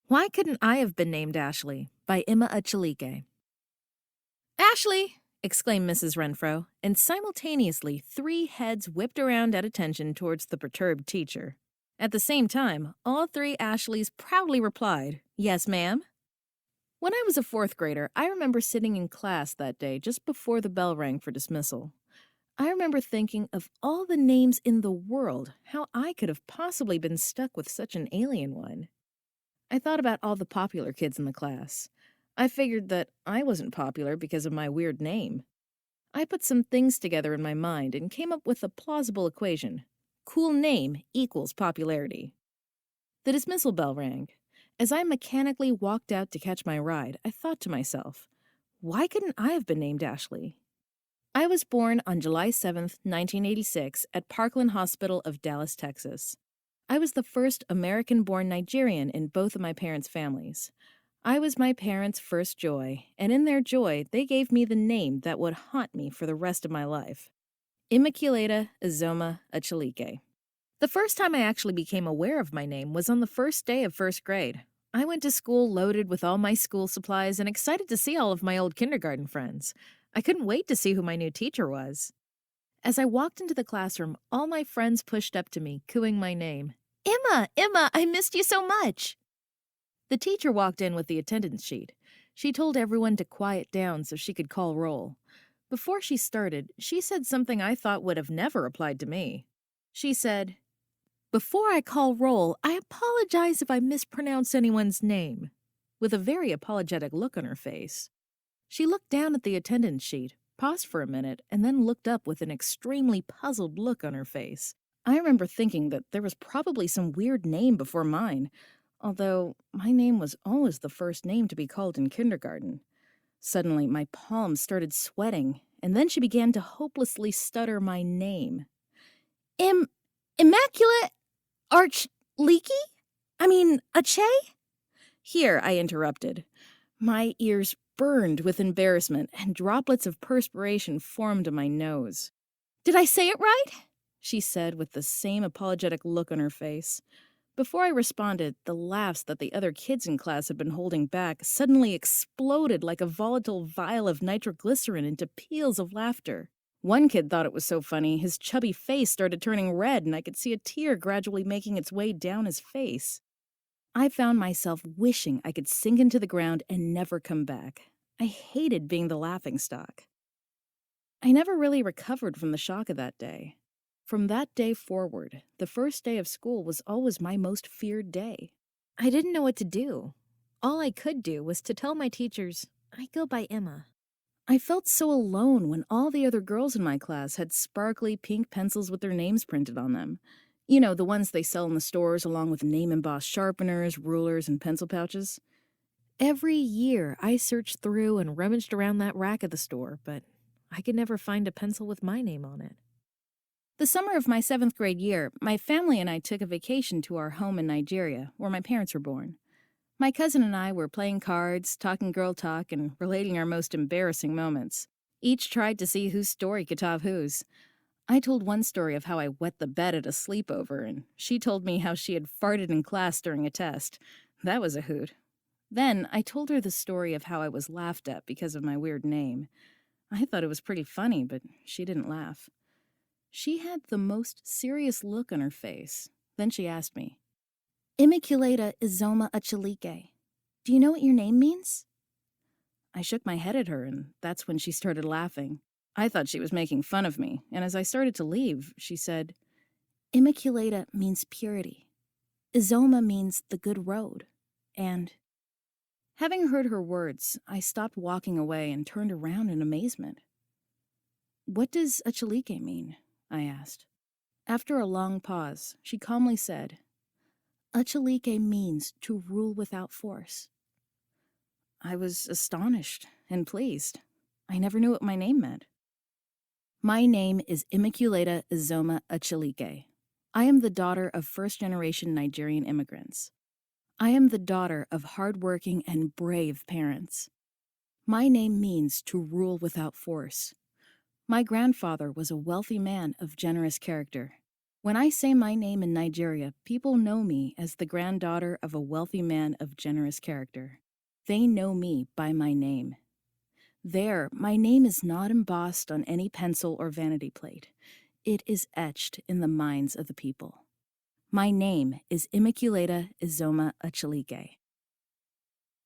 Why Couldn't I Have Been Named Ashley by Emma Achilike. Ashley! Exclaimed Mrs. Renfro, and simultaneously 3 heads whipped around at attention towards the perturbed teacher. At the same time, all 3 Ashleys proudly replied, "Yes, ma'am." When I was a 4th grader, I remember sitting in class that day just before the bell rang for dismissal. I remember thinking of all the names in the world, how I could have possibly been stuck with such an alien one. I thought about all the popular kids in the class. I figured that I wasn't popular because of my weird name. I put some things together in my mind and came up with a plausible equation. Cool name equals popularity. The dismissal bell rang. As I mechanically walked out to catch my ride, I thought to myself, why couldn't I have been named Ashley? I was born on July 7th, 1986, at Parkland Hospital of Dallas, Texas. I was the first American-born Nigerian in both of my parents' families. I was my parents' first joy, and in their joy, they gave me the name that would haunt me for the rest of my life. Immaculata Izoma Achilike. The first time I actually became aware of my name was on the first day of 1st grade. I went to school loaded with all my school supplies and excited to see all of my old kindergarten friends. I couldn't wait to see who my new teacher was. As I walked into the classroom, all my friends pushed up to me, cooing my name. "Emma, Emma, I missed you so much." The teacher walked in with the attendance sheet. She told everyone to quiet down so she could call roll. Before she started, she said something I thought would have never applied to me. She said, "Before I call roll, I apologize if I mispronounce anyone's name," with a very apologetic look on her face. She looked down at the attendance sheet, paused for a minute, and then looked up with an extremely puzzled look on her face. I remember thinking that there was probably some weird name before mine, although my name was always the first name to be called in kindergarten. Suddenly, my palms started sweating, and then she began to hopelessly stutter my name. Immaculate Arch-Leaky? Ache? Here, I interrupted. My ears burned with embarrassment, and droplets of perspiration formed on my nose. "Did I say it right?" she said with the same apologetic look on her face. Before I responded, the laughs that the other kids in class had been holding back suddenly exploded like a volatile vial of nitroglycerin into peals of laughter. One kid thought it was so funny, his chubby face started turning red and I could see a tear gradually making its way down his face. I found myself wishing I could sink into the ground and never come back. I hated being the laughingstock. I never really recovered from the shock of that day. From that day forward, the first day of school was always my most feared day. I didn't know what to do. All I could do was to tell my teachers, "I go by Emma." I felt so alone when all the other girls in my class had sparkly pink pencils with their names printed on them. You know, the ones they sell in the stores along with name-embossed sharpeners, rulers, and pencil pouches. Every year, I searched through and rummaged around that rack at the store, but I could never find a pencil with my name on it. The summer of my 7th grade year, my family and I took a vacation to our home in Nigeria, where my parents were born. My cousin and I were playing cards, talking girl talk, and relating our most embarrassing moments. Each tried to see whose story could top whose. I told one story of how I wet the bed at a sleepover, and she told me how she had farted in class during a test. That was a hoot. Then I told her the story of how I was laughed at because of my weird name. I thought it was pretty funny, but she didn't laugh. She had the most serious look on her face. Then she asked me, "Immaculata Izoma Achilike, do you know what your name means?" I shook my head at her, and that's when she started laughing. I thought she was making fun of me, and as I started to leave, she said, "Immaculata means purity. Izoma means the good road. And..." Having heard her words, I stopped walking away and turned around in amazement. "What does Achilike mean?" I asked. After a long pause, she calmly said, "Achilike means to rule without force." I was astonished and pleased. I never knew what my name meant. My name is Immaculata Izoma Achilike. I am the daughter of first-generation Nigerian immigrants. I am the daughter of hardworking and brave parents. My name means to rule without force. My grandfather was a wealthy man of generous character. When I say my name in Nigeria, people know me as the granddaughter of a wealthy man of generous character. They know me by my name. There, my name is not embossed on any pencil or vanity plate. It is etched in the minds of the people. My name is Immaculata Izoma Achilike.